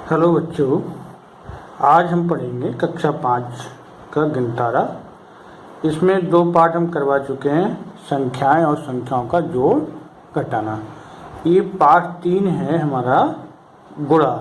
Hello बच्चों, आज हम पढ़ेंगे कक्षा 5 का गिनतारा। इसमें 2 पार्ट हम करवा चुके हैं, संख्याएं और संख्याओं का जोड़ घटाना। ये पार्ट 3 है हमारा गुणा,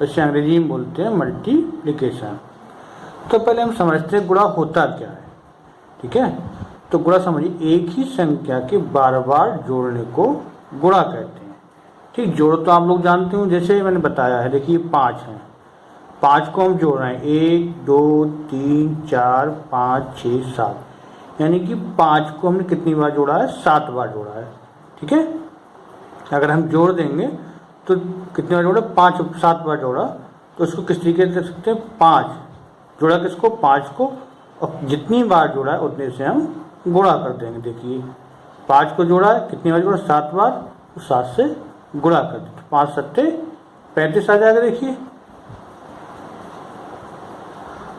इसे अंग्रेजी में बोलते हैं मल्टीप्लिकेशन। तो पहले हम समझते हैं गुणा होता क्या है। ठीक है, तो गुणा समझिए, एक ही संख्या के बार बार जोड़ने को गुणा कहते हैं। ठीक, जोड़ तो आप लोग जानते हो, जैसे मैंने बताया है। देखिए 5 हैं, 5 को हम जोड़ रहे हैं, 1 2 3 4 5 6 7, यानी कि 5 को हमने कितनी बार जोड़ा है? 7 बार जोड़ा है। ठीक है, अगर हम जोड़ देंगे तो कितनी बार जोड़ा? 7 बार जोड़ा। तो इसको किस तरीके से लिख सकते हैं? 5 जोड़ा किसको? 5 को, और जितनी बार जोड़ा है उतने से हम गुणा कर देंगे। देखिए 5 को जोड़ा है, कितनी बार जोड़ा? 7 बार, तो 7 से गुणा कर देते, 5 सत्ते 35 आ जाएगा। देखिए,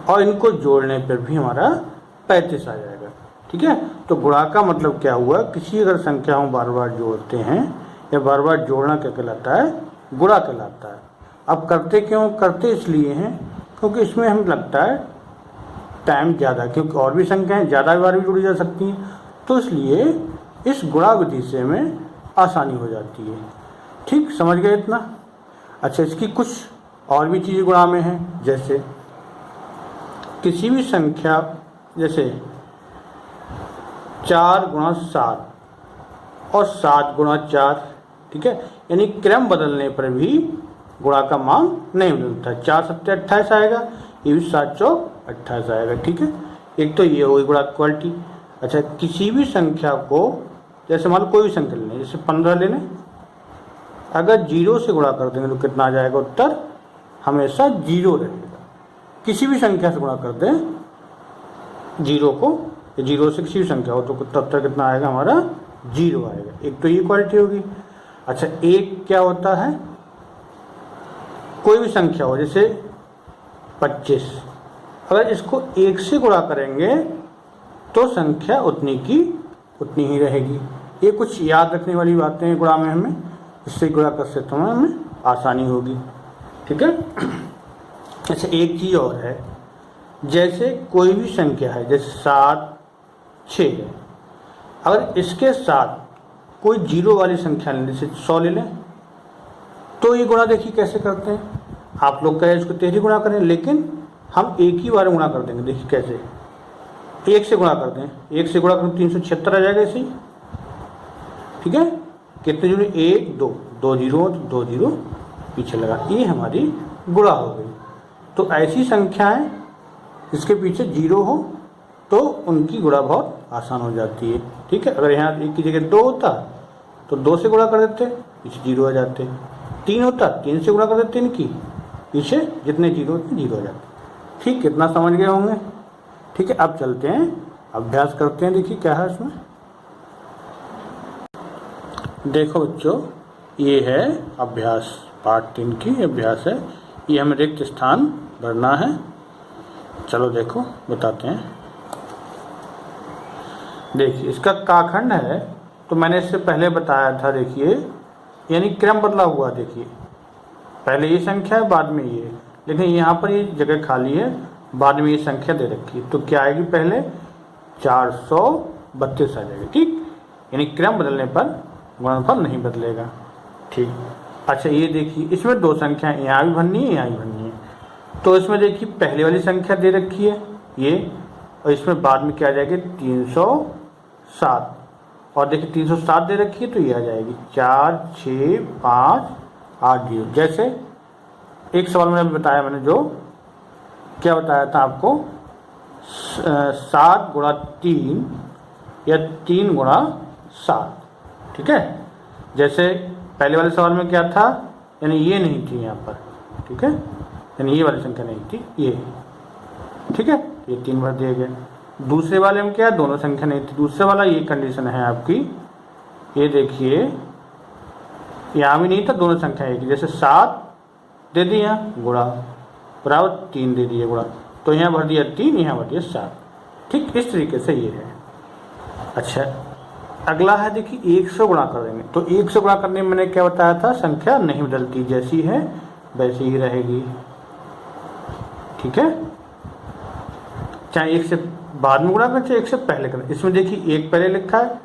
और इनको जोड़ने पर भी हमारा 35 आ जाएगा। ठीक है, तो गुणा का मतलब क्या हुआ? किसी अगर संख्या हम बार बार जोड़ते हैं या बार बार जोड़ना क्या कहलाता है? गुणा कहलाता है। अब करते क्यों? करते इसलिए हैं क्योंकि इसमें हमें लगता है टाइम ज़्यादा, क्योंकि और भी संख्याएं ज़्यादा बार भी जोड़ी जा सकती हैं, तो इसलिए इस गुणा विधि से हमें आसानी हो जाती है। ठीक, समझ गए इतना? अच्छा, इसकी कुछ और भी चीज़ें गुणा में हैं, जैसे किसी भी संख्या, जैसे 4 गुणा 7 और 7 गुणा 4। ठीक है, यानी क्रम बदलने पर भी गुणा का मान नहीं बदलता। 4 सत्ते 28 आएगा, ये भी 7 चौक 28 आएगा। ठीक है, एक तो ये होगी गुणा क्वालिटी। अच्छा, किसी भी संख्या को, जैसे मान लो कोई भी संख्या लें, जैसे 15 ले लें, अगर 0 से गुणा कर देंगे तो कितना आ जाएगा? उत्तर हमेशा 0 रहेगा। किसी भी संख्या से गुणा कर दें 0 को, 0 से किसी भी संख्या हो, तो उत्तर कितना आएगा? हमारा 0 आएगा। एक तो ये क्वालिटी होगी। अच्छा, एक क्या होता है? कोई भी संख्या हो, जैसे 25, अगर इसको 1 से गुणा करेंगे तो संख्या उतनी की उतनी ही रहेगी। ये कुछ याद रखने वाली बातें हैं गुणा में, हमें इससे गुणा कर सकते हैं, हमें आसानी होगी। ठीक है, अच्छा एक चीज़ और है, जैसे कोई भी संख्या है, जैसे 7 6 है, अगर इसके साथ कोई 0 वाली संख्या लें, जैसे 100 ले लें, तो ये गुणा देखिए कैसे करते हैं। आप लोग कहें इसको 13 गुणा करें, लेकिन हम एक ही बार गुणा कर देंगे। देखिए कैसे, 1 से गुणा कर दें, 1 से गुणा करें 376 आ जाएगा ऐसे ही। ठीक है, कितने जुड़े? 1 2 2 0, 2 0 पीछे लगा, ये हमारी गुणा हो गई। तो ऐसी संख्याएं जिसके पीछे 0 हो तो उनकी गुणा बहुत आसान हो जाती है। ठीक है, अगर यहाँ 1 की जगह 2 होता तो 2 से गुणा कर देते, पीछे 0 आ जाते। 3 होता, 3 से गुणा कर देते, इनकी पीछे जितने 0 उतने 0 आ जाते। ठीक, कितना समझ गए होंगे? ठीक है, अब चलते हैं, अभ्यास करते हैं। देखिए क्या है इसमें। देखो बच्चों, ये है अभ्यास, पार्ट 3 की अभ्यास है। ये हमें रिक्त स्थान भरना है। चलो देखो बताते हैं। देखिए इसका काखंड है, तो मैंने इससे पहले बताया था। देखिए यानी क्रम बदला हुआ। देखिए पहले ये संख्या है, बाद में ये, लेकिन यहाँ पर ये जगह खाली है, बाद में ये संख्या दे रखी है। तो क्या आएगी? पहले 432 आ जाएगी। ठीक, यानी क्रम बदलने पर गुणनफल नहीं बदलेगा। ठीक, अच्छा ये देखिए, इसमें 2 संख्याएं, यहाँ भी भरनी है, यहाँ भी भरनी है। तो इसमें देखिए पहले वाली संख्या दे रखी है ये, और इसमें बाद में क्या आ जाएगी? 307। और देखिए 307 दे रखी है, तो ये आ जाएगी 4 6 5 8 0। जैसे एक सवाल में बताया, मैंने जो क्या बताया था आपको, 7 गुणा 3 या 3 गुणा 7। ठीक है, जैसे पहले वाले सवाल में क्या था, यानी ये नहीं थी यहाँ पर। ठीक है, यानी ये वाली संख्या नहीं थी, ये। ठीक है, ये 3 बार दिए गए। दूसरे वाले में क्या, दोनों संख्या नहीं थी। दूसरे वाला ये कंडीशन है आपकी, ये देखिए यहाँ भी नहीं था, दोनों संख्या एक। जैसे 7 दे दिया गुणा, बराबर 3 दे दिए गुणा, तो यहाँ भर दिया 3, यहाँ भर दिया 7। ठीक, इस तरीके से ये है। अच्छा, अगला है देखिए 100 गुणा कर देंगे। तो 100 गुणा करने में मैंने क्या बताया था? संख्या नहीं बदलती, जैसी है वैसी ही रहेगी। ठीक है, चाहे एक से बाद में गुणा करें चाहे एक से पहले करें। इसमें देखिए एक पहले लिखा है,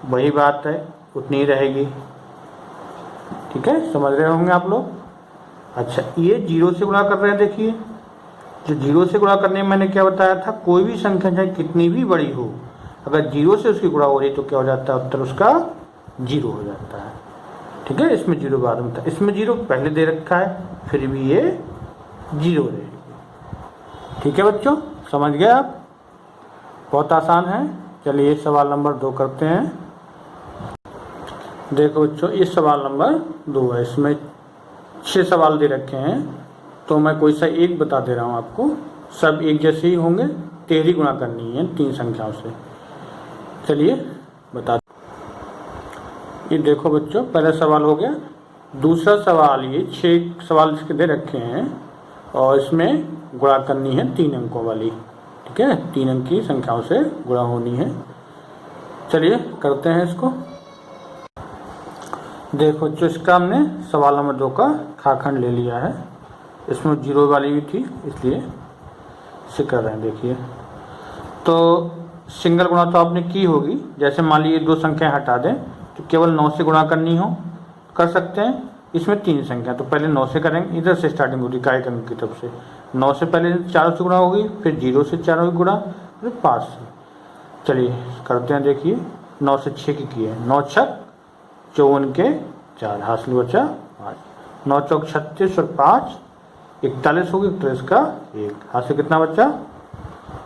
वही बात है, उतनी ही रहेगी। ठीक है, समझ रहे होंगे आप लोग। अच्छा, ये 0 से गुणा कर रहे हैं। देखिए जो 0 से गुणा करने में मैंने क्या बताया था, कोई भी संख्या चाहे कितनी भी बड़ी हो, अगर 0 से उसकी गुणा हो रही तो क्या हो जाता है, उत्तर उसका 0 हो जाता है। ठीक है, इसमें 0 बाद में था, इसमें 0 पहले दे रखा है, फिर भी ये 0 रहेगी। ठीक है बच्चों, समझ गए आप, बहुत आसान है। चलिए सवाल नंबर 2 करते हैं। देखो बच्चों, ये सवाल नंबर 2 है, इसमें 6 सवाल दे रखे हैं, तो मैं कोई सा एक बता दे रहा हूँ आपको। सब एक जैसे ही होंगे, 13 गुणा करनी है 3 संख्याओं से। चलिए बता। ये देखो बच्चों, पहला सवाल हो गया। दूसरा सवाल, ये 6 सवाल इसके दे रखे हैं और इसमें गुणा करनी है 3 अंकों वाली। ठीक है, 3 अंक की संख्याओं से गुणा होनी है। चलिए करते हैं इसको। देखो जो इसका हमने सवाल नंबर 2 का खाखंड ले लिया है, इसमें 0 वाली भी थी इसलिए इसे कर रहे हैं। देखिए तो सिंगल गुणा तो आपने की होगी, जैसे मान लीजिए 2 संख्याएं हटा दें तो केवल 9 से गुणा करनी हो, कर सकते हैं। इसमें 3 संख्या, तो पहले 9 से करेंगे, इधर से स्टार्टिंग होगी काय अंक की तरफ से। 9 से पहले 4 से गुणा होगी, फिर 0 से 4 होगी गुणा, फिर 5 से। चलिए करते हैं। देखिए 9 से 6 की किए, 9 छक 54 के 4, हासिल बचा 5। 9 चौक 36 और 5 41 होगी, 41 का 1, हासिल कितना बचा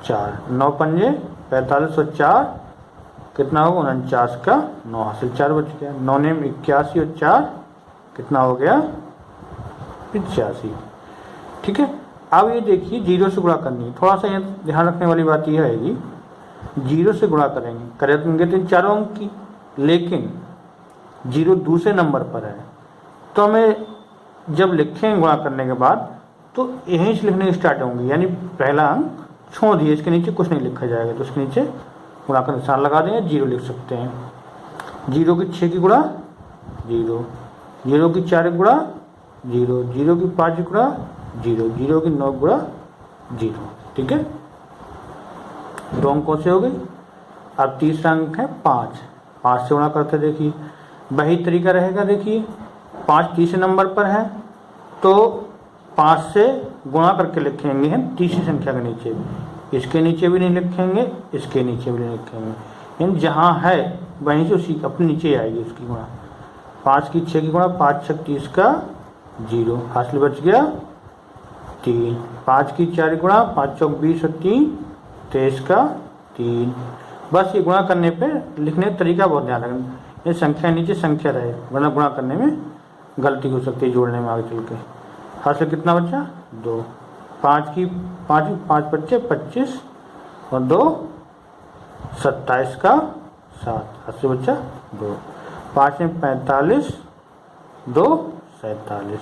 4। 9 पंजे 45 और 4 कितना होगा 49 का 9, हासिल 4 बच गया। 9 ने 81 और 4 कितना हो गया 85। ठीक है, अब ये देखिए 0 से गुणा करनी है। थोड़ा सा ध्यान रखने वाली बात यह रहेगी, 0 से गुणा करेंगे तो 4 अंक की, लेकिन 0 दूसरे नंबर पर है, तो हमें जब लिखेंगे गुणा करने के बाद तो यहीं से लिखने स्टार्ट होंगे, यानी पहला अंक छोड़ दिए, इसके नीचे कुछ नहीं लिखा जाएगा, तो इसके नीचे गुणा का निशान लगा देंगे, 0 लिख सकते हैं। 0 की 6 की गुणा 0, 0 की 4 की गुणा 0, 0 की 5 की गुणा 0, 0 की 9 गुणा 0। ठीक है, 2 अंकों से हो गई। अब तीसरा अंक है 5, 5 से गुणा करते देखिए, वही तरीका रहेगा। देखिए 5 तीसरे नंबर पर है, तो 5 से गुणा करके लिखेंगे हम तीसरी संख्या के नीचे, इसके नीचे भी नहीं लिखेंगे, इसके नीचे भी नहीं लिखेंगे, यानी जहाँ है वहीं से उसी अपने नीचे आएगी उसकी गुणा। 5 की 6 की गुणा, 5 6 30 का 0, हासिल बच गया 3। 5 की 4 की गुणा, 5 चौक 20 और 3 23 का 3। बस ये गुणा करने पे लिखने का तरीका बहुत ध्यान रखना, ये संख्या नीचे संख्या रहे, वरना गुणा करने में गलती हो सकती है, जोड़ने में आगे चल के। हासिल कितना बचा 2। 5 की 5 बच्चे 25 और 2 27 का 7, हासिल बचा 2। 5 में 45, 2 47।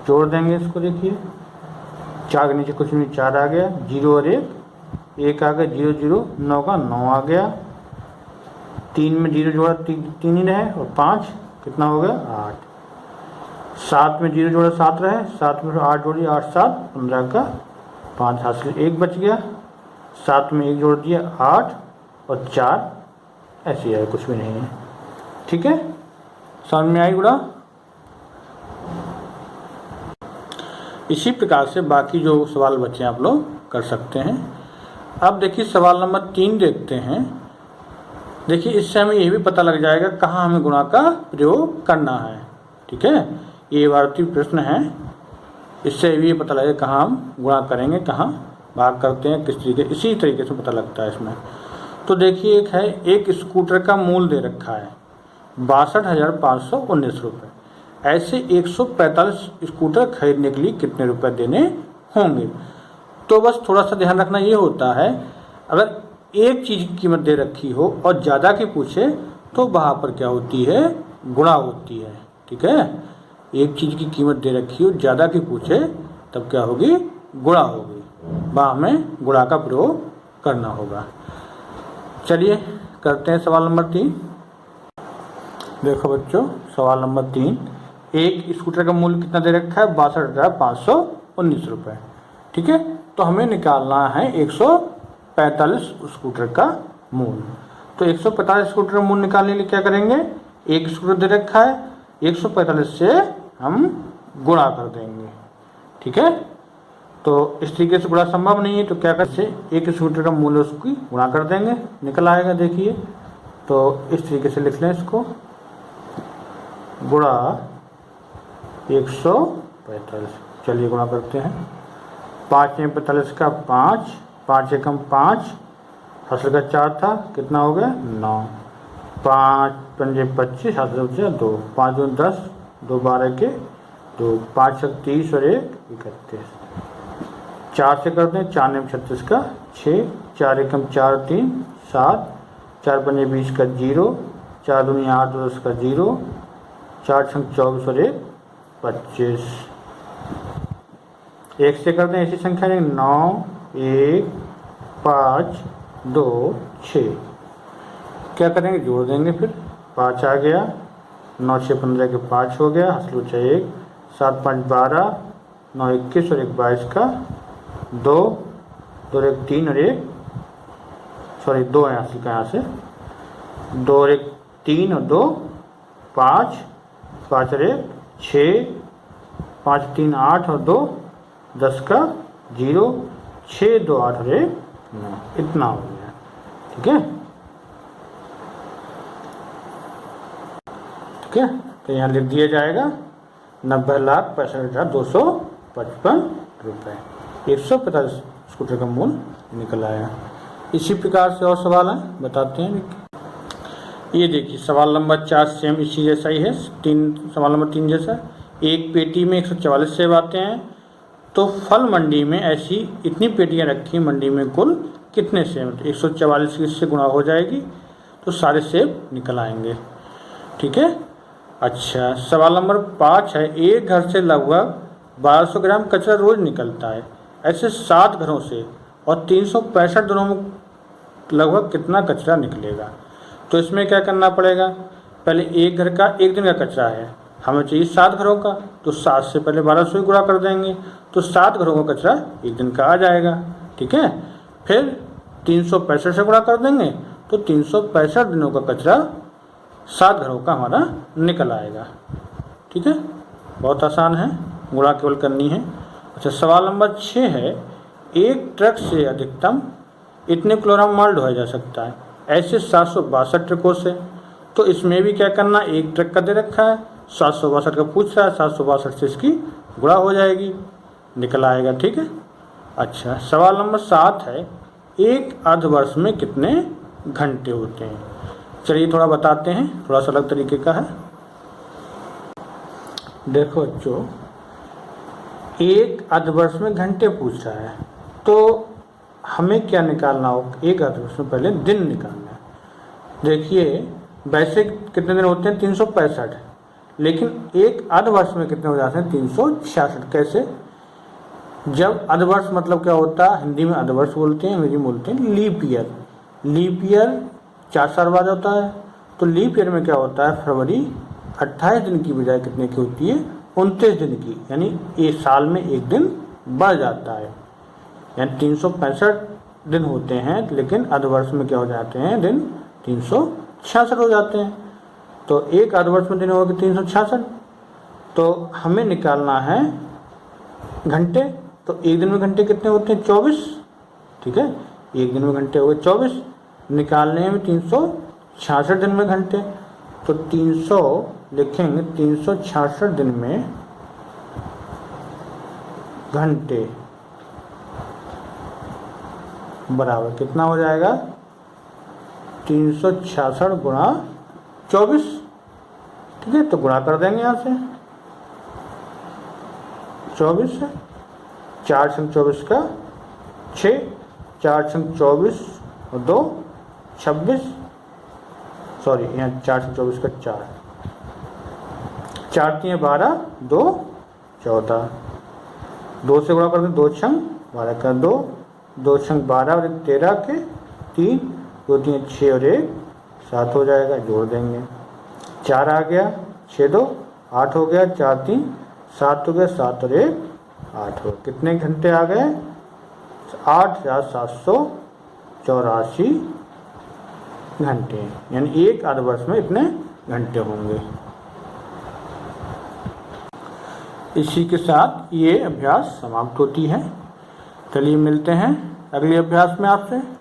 जोड़ देंगे इसको। देखिए 4 के नीचे कुछ नहीं, 4 आ गया, 0 और 1 आ गया, 0 0 9 का 9 आ गया। 3 में 0 जोड़ा 3 ही रहे, और 5 कितना हो गया 8। 7 में 0 जोड़ा 7 रहे, 7 में 8 जोड़िए, 8 7 15 का 5, हासिल 1 बच गया। 7 में 1 जोड़ दिया 8 और 4 ऐसे है, कुछ भी नहीं है। ठीक है, समझ में आई गुणा। इसी प्रकार से बाकी जो सवाल बचे आप लोग कर सकते हैं। अब देखिए सवाल नंबर 3 देखते हैं। देखिए इससे हमें ये भी पता लग जाएगा कहाँ हमें गुणा का प्रयोग करना है। ठीक है, ये भारतीय प्रश्न है, इससे भी पता लगेगा कहाँ हम गुणा करेंगे, कहाँ भाग करते हैं, किस तरीके, इसी तरीके से पता लगता है इसमें। तो देखिए एक है, एक स्कूटर का मूल्य दे रखा है 62,519 रुपये। ऐसे 145 स्कूटर खरीदने के लिए कितने रुपए देने होंगे। तो बस थोड़ा सा ध्यान रखना ये होता है, अगर एक चीज़ की कीमत दे रखी हो और ज़्यादा की पूछे तो वहाँ पर क्या होती है, गुणा होती है। ठीक है, एक चीज़ की कीमत दे रखी हो, ज़्यादा की पूछे तब क्या होगी, गुणा होगी, वहाँ हमें गुणा का प्रयोग करना होगा। चलिए करते हैं सवाल नंबर 3। देखो बच्चों, सवाल नंबर 3, एक स्कूटर का मूल्य कितना दे रखा है, 62,519 रुपये। ठीक है, तो हमें निकालना है 145 स्कूटर का मूल्य। तो 145 स्कूटर का मूल्य निकालने के लिए क्या करेंगे, एक स्कूटर दे रखा है, 145 से हम गुणा कर देंगे। ठीक है, तो इस तरीके से गुणा संभव नहीं है, तो क्या करते, एक स्कूटर का मूल्य उसकी गुणा कर देंगे, निकल आएगा। देखिए, तो इस तरीके से लिख लें इसको, गुणा 145। चलिए गुणा करते हैं। 5 में 45 का 5, 5 एकम 5, हासिल का 4 था, कितना हो गया 9, 5 पंजे 25, हासिल बचा 2, 5 दूनी 10, 2 12 के 2, 5 30 और 1 31। 4 से करते हैं, 4 में 36 का 6, 4 एकम 4 3 7, 4 पंजे 20 का 0, 4 दूनी 8 10 का 0, 4 छंग 24 और 1 25। 1 से करते हैं ऐसी संख्या 9 1 5 2 6। क्या करेंगे, जोड़ देंगे, फिर 5 आ गया, 9 6 15 के 5 हो गया, हासिल बचा 1, 7 5 12, 9 21 और 1 22 का 2, 2 1 3 और 1 सॉरी 2 है हासिल का, यहाँ से 2 और 1 3 और 2 5, 5 और 1 6, 5 3 8 और 2 10 का 0, 6 2 8 और 1 9, इतना हो गया। ठीक है, ठीक है, तो यहाँ लिख दिया जाएगा 90,65,255 रुपये। 150 स्कूटर का मूल्य निकल आया। इसी प्रकार से और सवाल हैं, बताते हैं। ये देखिए, सवाल नंबर 4 सेम इसी जैसा ही है, सवाल नंबर 3 जैसा। एक पेटी में 144 सेब आते हैं, तो फल मंडी में ऐसी इतनी पेटियां रखी, मंडी में कुल कितने सेब, 144 इससे गुणा हो जाएगी, तो सारे सेब निकल आएंगे। ठीक है, अच्छा, सवाल नंबर 5 है, एक घर से लगभग 1200 ग्राम कचरा रोज निकलता है, ऐसे 7 घरों से और 365 दिनों में लगभग कितना कचरा निकलेगा। तो इसमें क्या करना पड़ेगा, पहले एक घर का एक दिन का कचरा है, हमें चाहिए 7 घरों का, तो 7 से पहले 1200 ही गुणा कर देंगे, तो 7 घरों का कचरा एक दिन का आ जाएगा। ठीक है, फिर 365 से गुणा कर देंगे, तो 365 दिनों का कचरा 7 घरों का हमारा निकल आएगा। ठीक है, बहुत आसान है, गुणा केवल करनी है। अच्छा, सवाल नंबर 6 है, एक ट्रक से अधिकतम इतने किलोग्राम माल ढोया जा सकता है, ऐसे 762 ट्रकों से। तो इसमें भी क्या करना, एक ट्रक का दे रखा है, 762 का पूछ रहा है, 762 से इसकी गुणा हो जाएगी, निकल आएगा। ठीक है, अच्छा, सवाल नंबर 7 है, एक अर्धवर्ष में कितने घंटे होते हैं। चलिए थोड़ा बताते हैं, थोड़ा सा अलग तरीके का है। देखो बच्चों, एक अर्धवर्ष में घंटे पूछ रहा है, तो हमें क्या निकालना होगा, एक अर्धवर्ष में पहले दिन निकालना है। देखिए, वैसे कितने दिन होते हैं, 365, लेकिन एक अर्धवर्ष में कितने हो जाते हैं, 366। कैसे, जब अर्धवर्ष मतलब क्या होता है, हिंदी में अर्धवर्ष बोलते हैं, अंग्रेजी में बोलते हैं लीप ईयर। लीप ईयर 4 साल बाद होता है, तो लीप ईयर में क्या होता है, फरवरी 28 दिन की बजाय कितने की होती है, 29 दिन की, यानी एक साल में एक दिन बढ़ जाता है, यानी 365 दिन होते हैं, लेकिन अर्धवर्ष में क्या हो जाते हैं दिन, 366 हो जाते हैं। तो एक अर्धवर्ष में दिन होगा 366, तो हमें निकालना है घंटे। तो एक दिन में घंटे कितने होते हैं, 24। ठीक है, एक दिन में घंटे हो गए 24, निकालने में 366 दिन में घंटे, तो 300 लिखेंगे, 366 दिन में घंटे बराबर कितना हो जाएगा, 366 गुणा 24। ठीक है, तो गुणा कर देंगे यहाँ से 24 से, 4 छंग 24 का 6, 4 छंग 24 और 2 26, सॉरी यहाँ 4 छंग 24 का 4, 4 3 12, 2 14, 2 से गुणा कर दें, 2 छंग 12 का 2, 2 छंग 12 और 1 13 के 3, 2 3 6 और 1 7 हो जाएगा, जोड़ देंगे, 4 आ गया, 6 2 8 हो गया, 4 3 7 हो गया, 7 और 1 8 हो, कितने घंटे आ गए? 8,784 घंटे, यानी एक अर्धवर्ष में इतने घंटे होंगे। इसी के साथ ये अभ्यास समाप्त होती है। चलिए मिलते हैं अगले अभ्यास में आपसे।